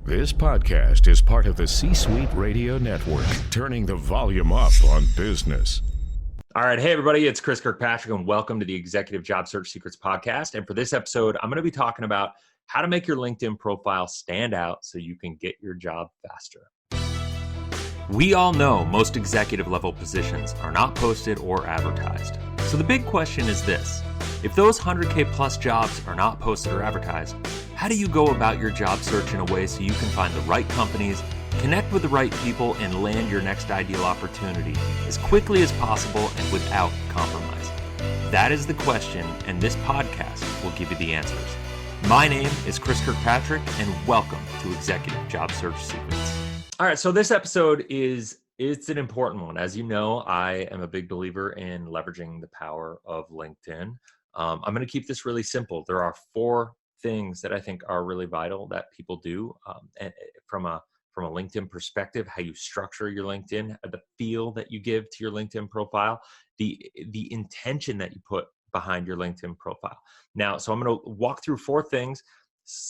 This podcast is part of the C-Suite Radio Network, turning the volume up on business. All right. Hey, everybody. It's Chris Kirkpatrick, and welcome to the Executive Job Search Secrets podcast. And for this episode, I'm going to be talking about how to make your LinkedIn profile stand out so you can get your job faster. We all know most executive level positions are not posted or advertised. So the big question is this: if those 100K plus jobs are not posted or advertised, how do you go about your job search in a way so you can find the right companies, connect with the right people, and land your next ideal opportunity as quickly as possible and without compromise? That is the question, and this podcast will give you the answers. My name is Chris Kirkpatrick, and welcome to Executive Job Search Secrets. All right, so this episode it's an important one. As you know, I am a big believer in leveraging the power of LinkedIn. I'm going to keep this really simple. There are 4 things that I think are really vital that people do, and from a LinkedIn perspective: how you structure your LinkedIn, the feel that you give to your LinkedIn profile, the intention that you put behind your LinkedIn profile. Now, so I'm going to walk through 4 things.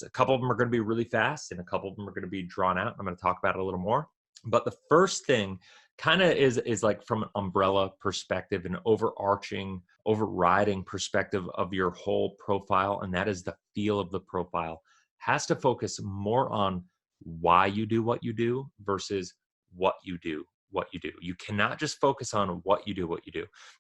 A couple of them are going to be really fast, and a couple of them are going to be drawn out. I'm going to talk about it a little more. But the first thing kind of is like from an umbrella perspective, an overriding perspective of your whole profile, and that is the feel of the profile. Has to focus more on why you do what you do versus what you do. You cannot just focus on what you do.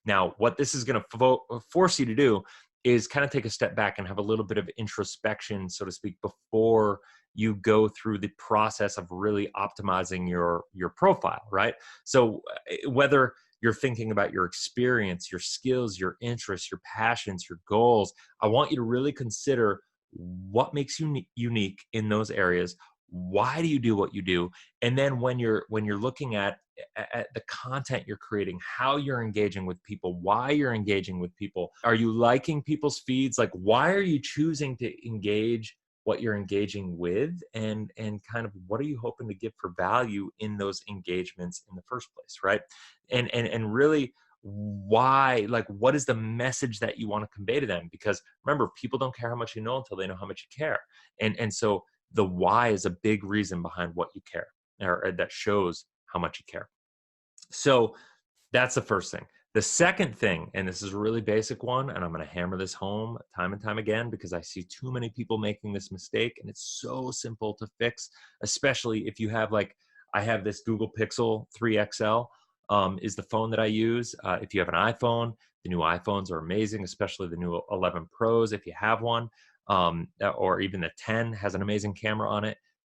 Now, what this is going to force you to do is kind of take a step back and have a little bit of introspection, so to speak, before you go through the process of really optimizing your profile, right? So whether you're thinking about your experience, your skills, your interests, your passions, your goals, I want you to really consider what makes you unique in those areas. Why do you do what you do? And then when you're looking at the content you're creating, how you're engaging with people, why you're engaging with people, are you liking people's feeds? Like, why are you choosing to engage what you're engaging with, and kind of what are you hoping to give for value in those engagements in the first place, right? And really, why, like, what is the message that you want to convey to them? Because remember, people don't care how much you know until they know how much you care. And so the why is a big reason behind what you care, or that shows how much you care. So that's the first thing. The second thing, and this is a really basic one, and I'm going to hammer this home time and time again because I see too many people making this mistake, and it's so simple to fix, especially if you have, like, I have this Google Pixel 3 XL is the phone that I use. If you have an iPhone, the new iPhones are amazing, especially the new 11 Pros if you have one, or even the 10 has an amazing camera on it.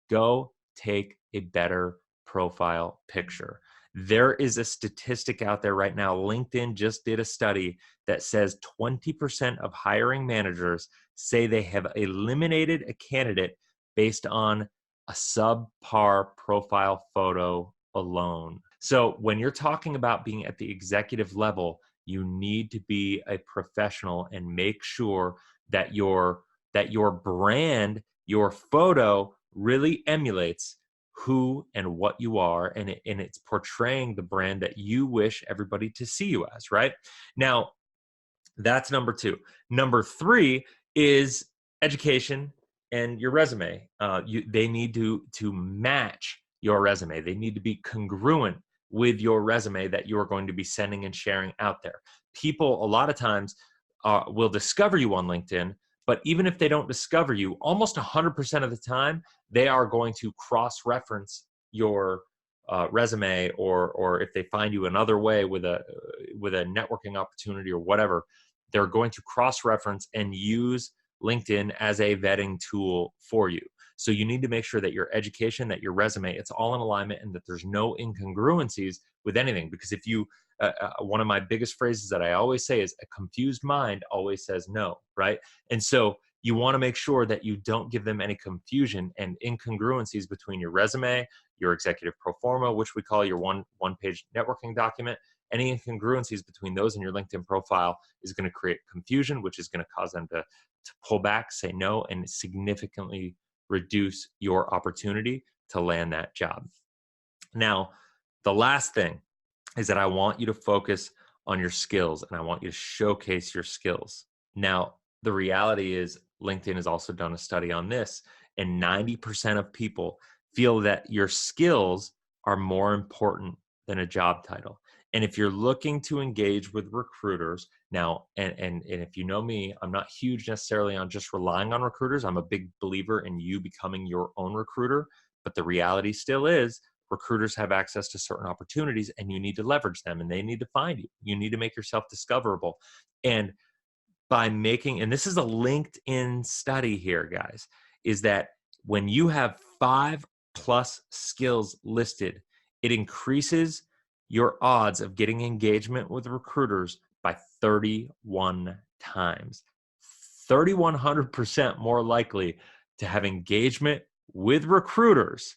Go take a better profile picture. There is a statistic out there right now. LinkedIn just did a study that says 20% of hiring managers say they have eliminated a candidate based on a subpar profile photo alone. So when you're talking about being at the executive level, you need to be a professional and make sure that your brand, your photo really emulates who and what you are, and it's portraying the brand that you wish everybody to see you as, right? Now, that's number 2. Number 3 is education and your resume. They need to match your resume. They need to be congruent with your resume that you are going to be sending and sharing out there. People a lot of times will discover you on LinkedIn, but even if they don't discover you, almost 100% of the time, they are going to cross-reference your resume, or if they find you another way with a networking opportunity or whatever, they're going to cross-reference and use LinkedIn as a vetting tool for you. So you need to make sure that your education, that your resume, it's all in alignment, and that there's no incongruencies with anything. Because if you, one of my biggest phrases that I always say is, a confused mind always says no, right? And so you want to make sure that you don't give them any confusion and incongruencies between your resume, your executive pro forma, which we call your one-page networking document. Any incongruencies between those and your LinkedIn profile is going to create confusion, which is going to cause them to pull back, say no, and significantly reduce your opportunity to land that job. Now, the last thing is that I want you to focus on your skills, and I want you to showcase your skills. Now, the reality is LinkedIn has also done a study on this, and 90% of people feel that your skills are more important than a job title. And if you're looking to engage with recruiters now, and if you know me, I'm not huge necessarily on just relying on recruiters. I'm a big believer in you becoming your own recruiter. But the reality still is recruiters have access to certain opportunities and you need to leverage them and they need to find you. You need to make yourself discoverable. And by making, and this is a LinkedIn study here, guys, is that when you have 5+ skills listed, it increases your odds of getting engagement with recruiters by 31 times. 3,100% more likely to have engagement with recruiters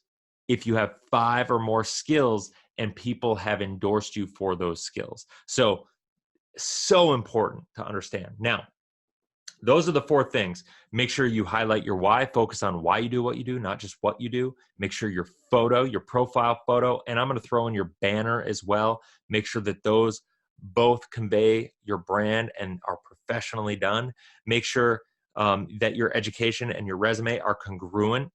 if you have 5 or more skills and people have endorsed you for those skills. So important to understand. Now, those are the 4 things. Make sure you highlight your why, focus on why you do what you do, not just what you do. Make sure your photo, your profile photo, and I'm going to throw in your banner as well. Make sure that those both convey your brand and are professionally done. Make sure that your education and your resume are congruent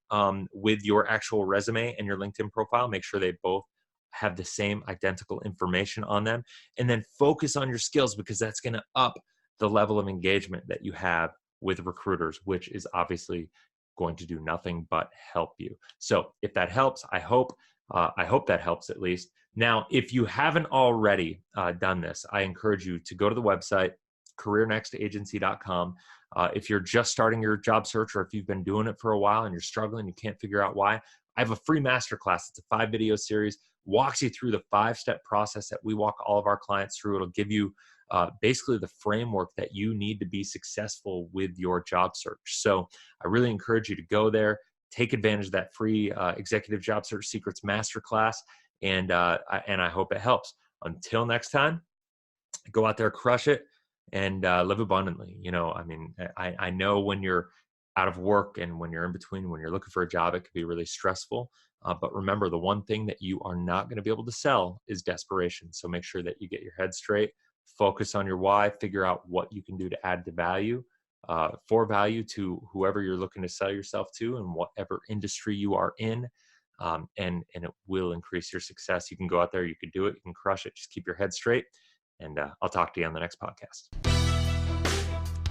with your actual resume and your LinkedIn profile. Make sure they both have the same identical information on them. And then focus on your skills, because that's going to up the level of engagement that you have with recruiters, which is obviously going to do nothing but help you. So if that helps, I hope that helps at least. Now, if you haven't already done this, I encourage you to go to the website, careernextagency.com. If you're just starting your job search, or if you've been doing it for a while and you're struggling, you can't figure out why, I have a free masterclass. It's a 5-video series, walks you through the 5-step process that we walk all of our clients through. It'll give you basically the framework that you need to be successful with your job search. So I really encourage you to go there, take advantage of that free Executive Job Search Secrets Masterclass, and I hope it helps. Until next time, go out there, crush it, and live abundantly. I know when you're out of work and when you're in between, when you're looking for a job, it can be really stressful. But remember, the one thing that you are not going to be able to sell is desperation. So make sure that you get your head straight, focus on your why, figure out what you can do to add to value, for value to whoever you're looking to sell yourself to and whatever industry you are in. And it will increase your success. You can go out there, you can do it, you can crush it. Just keep your head straight. And I'll talk to you on the next podcast.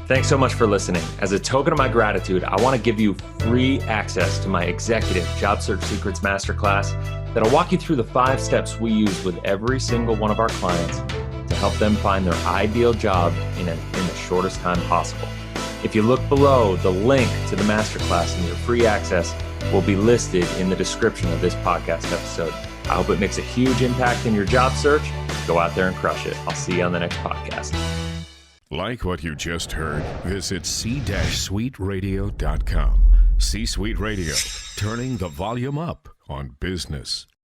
Thanks so much for listening. As a token of my gratitude, I want to give you free access to my Executive Job Search Secrets Masterclass that'll walk you through the 5 steps we use with every single one of our clients to help them find their ideal job in the shortest time possible. If you look below, the link to the masterclass and your free access will be listed in the description of this podcast episode. I hope it makes a huge impact in your job search. Go out there and crush it. I'll see you on the next podcast. Like what you just heard? Visit c-suiteradio.com. C-Suite Radio, turning the volume up on business.